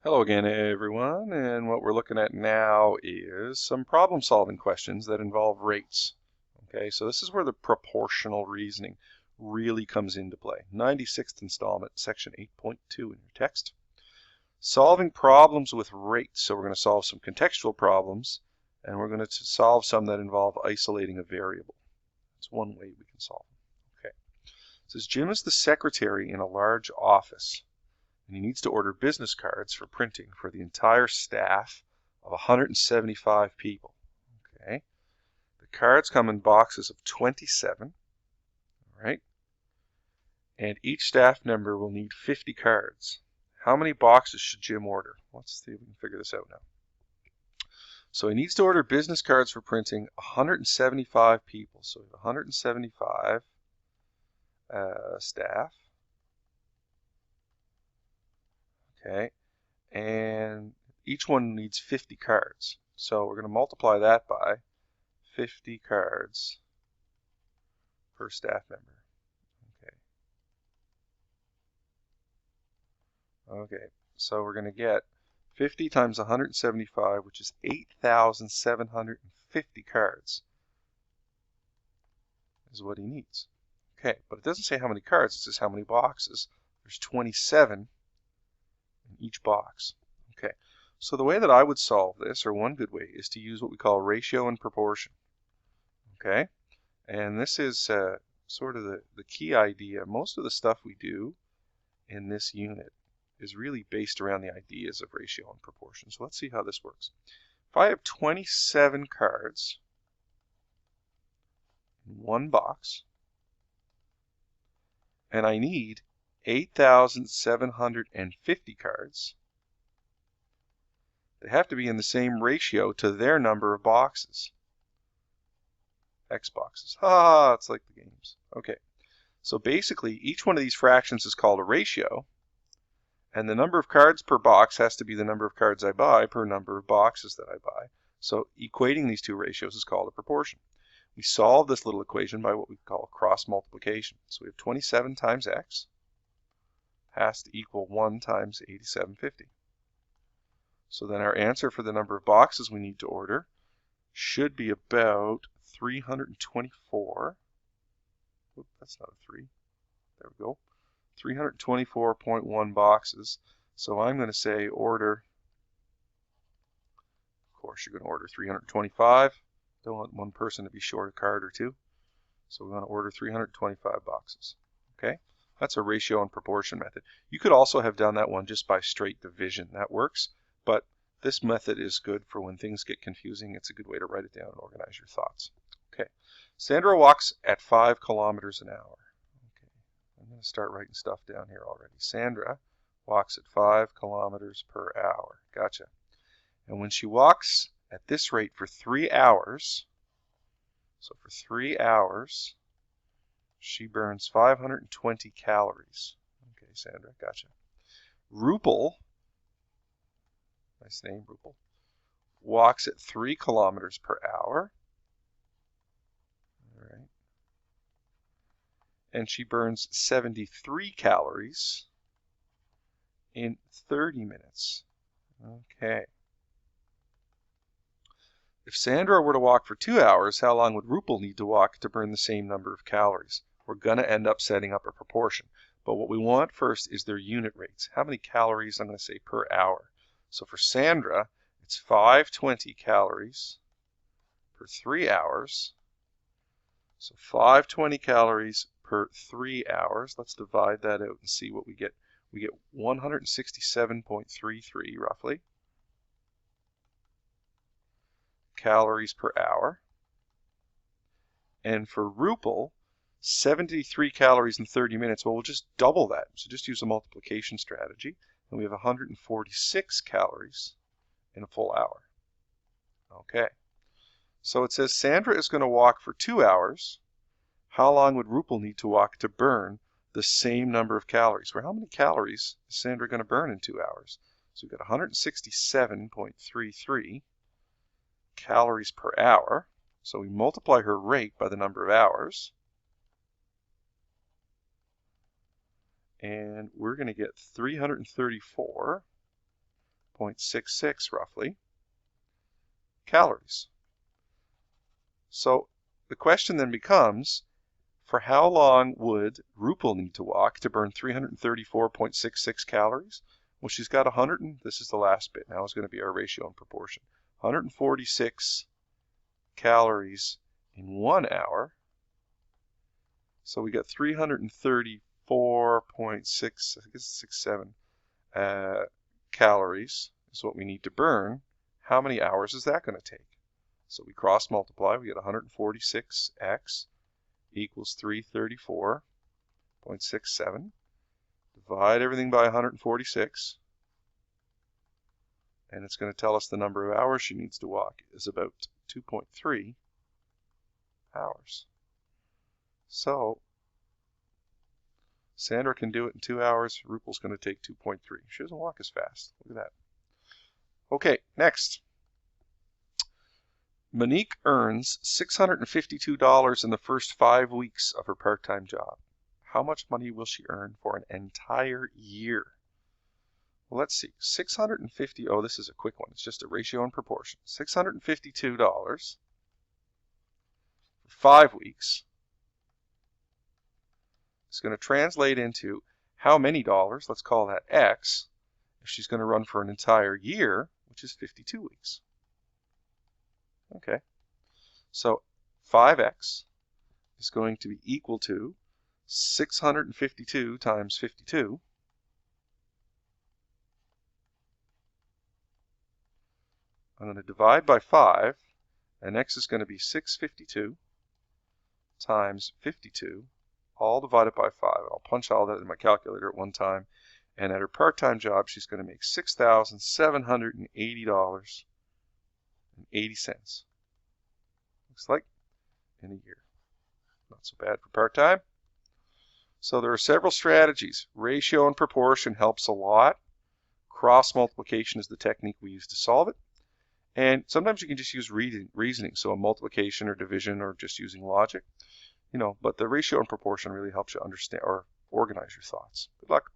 Hello again, everyone, and what we're looking at now is some problem-solving questions that involve rates. Okay, so this is where the proportional reasoning really comes into play. 96th installment, section 8.2 in your text. Solving problems with rates. So we're going to solve some contextual problems, and we're going to solve some that involve isolating a variable. That's one way we can solve them. Okay, it says Jim is the secretary in a large office, and he needs to order business cards for printing for the entire staff of 175 people. Okay, the cards come in boxes of 27, all right, and each staff member will need 50 cards. How many boxes should Jim order? Let's see if we can figure this out now. So he needs to order business cards for printing 175 people. So we have 175 staff. Okay, and each one needs 50 cards. So we're going to multiply that by 50 cards per staff member. Okay, so we're going to get 50 times 175, which is 8,750 cards is what he needs. Okay, but it doesn't say how many cards, it says how many boxes. There's 27 in each box. Okay, so the way that I would solve this, or one good way, is to use what we call ratio and proportion. Okay, and this is sort of the key idea. Most of the stuff we do in this unit is really based around the ideas of ratio and proportion. So let's see how this works. If I have 27 cards in one box, and I need 8,750 cards, they have to be in the same ratio to their number of boxes. X boxes. Ha! It's like the games. Okay. So basically, each one of these fractions is called a ratio, and the number of cards per box has to be the number of cards I buy per number of boxes that I buy. So equating these two ratios is called a proportion. We solve this little equation by what we call cross multiplication. So we have 27 times x has to equal 1 times 8750. So then our answer for the number of boxes we need to order should be about 324. Oop, that's not a 3. There we go. 324.1 boxes. So I'm going to say order, of course you're going to order 325. Don't want one person to be short a card or two. So we're going to order 325 boxes. Okay, that's a ratio and proportion method. You could also have done that one just by straight division. That works, but this method is good for when things get confusing. It's a good way to write it down and organize your thoughts. Okay, Sandra walks at 5 kilometers an hour. I'm going to start writing stuff down here already. Sandra walks at 5 kilometers per hour. Gotcha. And when she walks at this rate for 3 hours, so for 3 hours, she burns 520 calories. Okay, Sandra, gotcha. Rupel, nice name, Rupel, walks at 3 kilometers per hour. All right. And she burns 73 calories in 30 minutes. Okay. If Sandra were to walk for 2 hours, how long would Rupel need to walk to burn the same number of calories? We're going to end up setting up a proportion. But what we want first is their unit rates. How many calories, I'm going to say, per hour. So for Sandra, it's 520 calories per 3 hours. So 520 calories per 3 hours. Let's divide that out and see what we get. We get 167.33 roughly calories per hour. And for Rupel, 73 calories in 30 minutes. Well, we'll just double that. So just use a multiplication strategy. And we have 146 calories in a full hour. Okay. So it says Sandra is going to walk for 2 hours. How long would Rupel need to walk to burn the same number of calories? Well, how many calories is Sandra going to burn in 2 hours? So we've got 167.33 calories per hour. So we multiply her rate by the number of hours. And we're going to get 334 0.66 roughly calories. So the question then becomes, for how long would Rupal need to walk to burn 334.66 calories? Well, she's got 100, and this is the last bit. Now is going to be our ratio and proportion. 146 calories in 1 hour. So we got 334.67 calories is what we need to burn. How many hours is that going to take? So we cross multiply. We get 146x equals 334.67. Divide everything by 146. And it's going to tell us the number of hours she needs to walk is about 2.3 hours. So Sandra can do it in 2 hours. Rupal's going to take 2.3. She doesn't walk as fast. Look at that. Okay, next. Monique earns $652 in the first 5 weeks of her part-time job. How much money will she earn for an entire year? Well, let's see. 650. Oh, this is a quick one. It's just a ratio and proportion. $652 for 5 weeks. It's going to translate into how many dollars, let's call that X, if she's going to run for an entire year, which is 52 weeks. Okay, so 5X is going to be equal to 652 times 52. I'm going to divide by 5, and X is going to be 652 times 52, all divided by 5. I'll punch all that in my calculator at one time. And at her part-time job, she's going to make $6,780.80. Looks like in a year. Not so bad for part-time. So there are several strategies. Ratio and proportion helps a lot. Cross multiplication is the technique we use to solve it. And sometimes you can just use reasoning, so a multiplication or division or just using logic. But the ratio and proportion really helps you understand or organize your thoughts. Good luck.